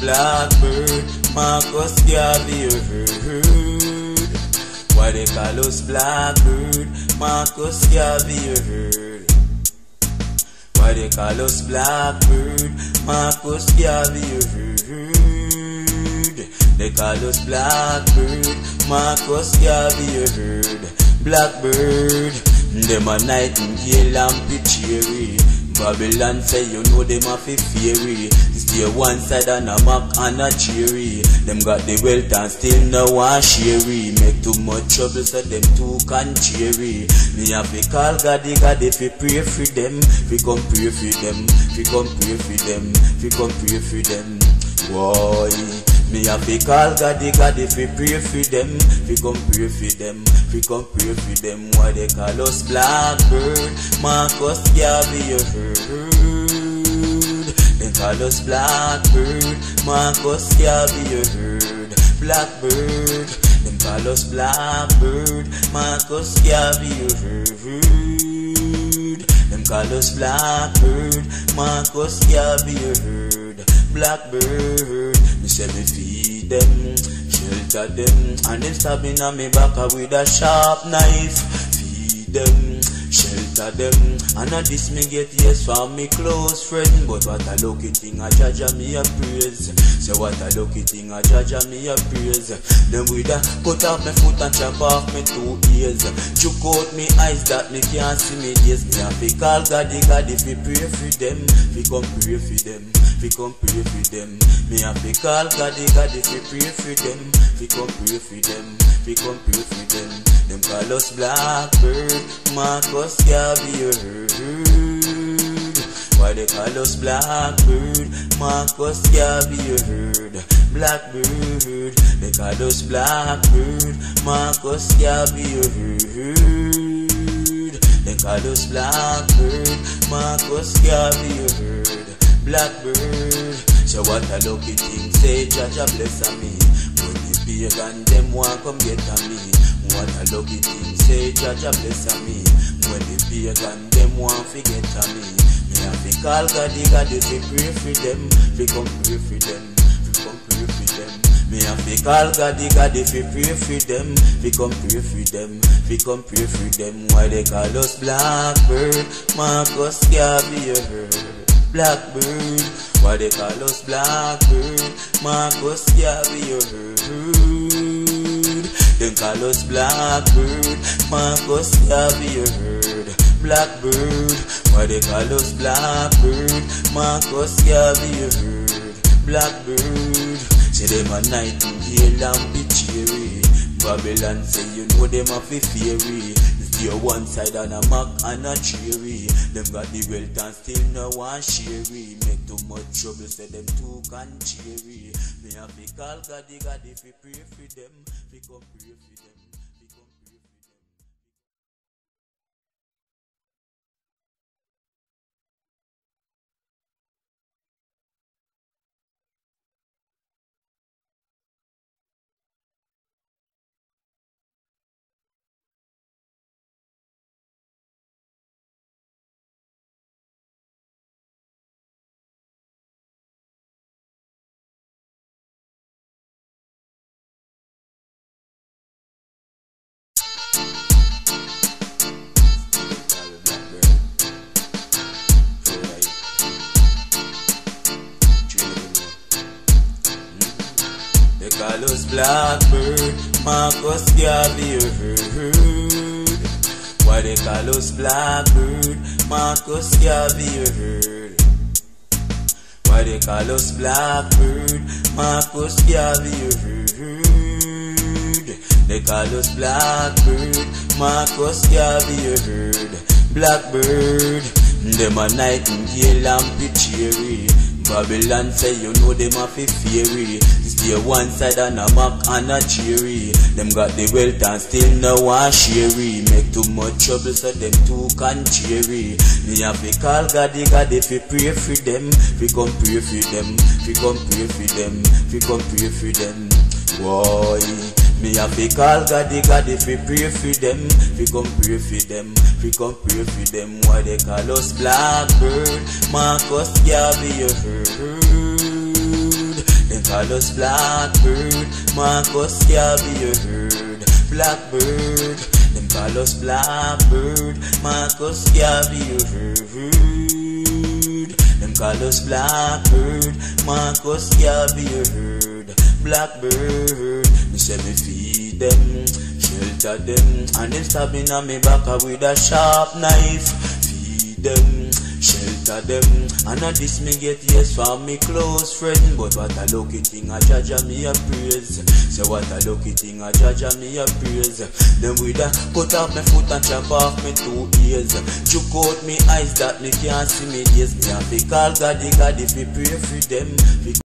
Blackbird, Marcus Garvey, you heard. Why they call us Blackbird, Marcus Garvey, you heard. Why they call us Blackbird, Marcus Garvey, you heard. They call us Blackbird, Marcus Garvey, you heard. Blackbird, them a nightingale and pitchery. Babylon say you know them a fi fairy. Stay one side and a mock and a cheery. Them got the wealth and still no one sherry. Make too much trouble so them too can cheery. Me have to call God fi pray for them. Fi come pray for them. Fi come pray for them. Fi come pray for them. Boy, me have to call God fi pray for them. Fi come pray for them. Fi come pray for them. Why they call us Blackbird, Marcus Garvey, you heard. They call us Blackbird, Marcus Garvey, you heard. Blackbird, them call us Blackbird, Marcus Garvey, you heard. Them call us Blackbird, Marcus Garvey, you heard. Blackbird, me say me feed them, shelter them, and them stabbing on me back with a sharp knife. Feed them, shelter them, and a this me get yes from me close friend. But what a lucky thing a judge me a praise. So what a lucky thing a judge me a praise. Them with a cut off my foot and chop off me 2 ears. Choke out me eyes that me can't see me days. Me have to call God if we pray for them. We come pray for them. We come pray for them. Me have to call God if we pray for them. We come pray for them. We come pray for them. Them call us Blackbird, Marcus Garvey, you heard. Why they call us Blackbird, Marcus Garvey, you heard. Blackbird, they call us Blackbird, Marcus Garvey, you heard. They call us Blackbird, Marcus Garvey, you heard. Blackbird, so what a lucky thing, say Jaja bless me. When the pagan them want come get a me. What a lucky thing, say Jaja bless me. When the pagan them want forget a me. Me have to call God if we pray for them. We come pray for them. We come pray for them. Me have to call God if we pray for them. We come pray for them. We come pray for them. Why they call us Blackbird, Marcus Garvey, you heard. Blackbird, why they call us Blackbird, Marcus Garvey, you heard. They call us Blackbird, Marcus Garvey, you heard. Blackbird, why they call us Blackbird, Marcus Garvey, you heard. Blackbird, say them a nightingale and be cheery. Babylon say you know them a fi fairy. Stay one side and a mock and a cheery. Them got the wealth and still no one sherry. Make too much trouble say them too can cheery. Me have to call God if we pray for them. We come pray for them. We come pray for them. They call us Blackbird, Marcus Garvey, you heard. Why they call us Blackbird, Marcus Garvey, you heard. Why they call us Blackbird, Marcus Garvey, you heard. They call us Blackbird, Marcus Garvey, you heard. Blackbird, them a nightingale and pitchery. Babylon say you know them a fi fairy. Stay one side and a mock and a cheery. Them got the wealth and still no one sherry. Make too much trouble so them too can cheery. Me have to call God if we pray for them. We come pray for them. We come pray for them. We come pray for them. Boy, me have to call God if we pray for them. We come pray for them. We come pray for them. Why they call us Blackbird, Marcus Garvey, you heard. Them call us Blackbird, Marcus can't be heard. Blackbird, them call us Blackbird, Marcus can't be heard. Them call us Blackbird, Marcus can't be heard. Blackbird, me say me feed them, shelter them, and them stabbing on me back with a sharp knife. Feed them, shelter them, and not this me get yes from me close friend. But what a lucky thing a judge me a praise. So what a lucky thing a judge me a praise. Them with a cut off my foot and chop off me 2 ears. Choke out me eyes that me can't see me days. Me have to call God if me pray for them.